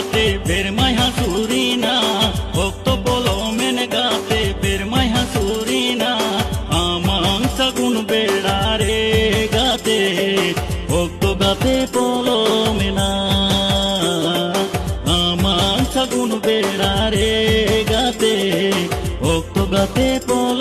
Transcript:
গাতে বেরমাই হাসুরি না ভক্ত বলো মেনে গাতে বেরমাই হাসুরি না আমাং সাগুন বেড়া রে গাতে ভক্ত গাতে বলো মেনা আমাং সাগুন বেড়া রে গাতে ভক্ত গাতে বলো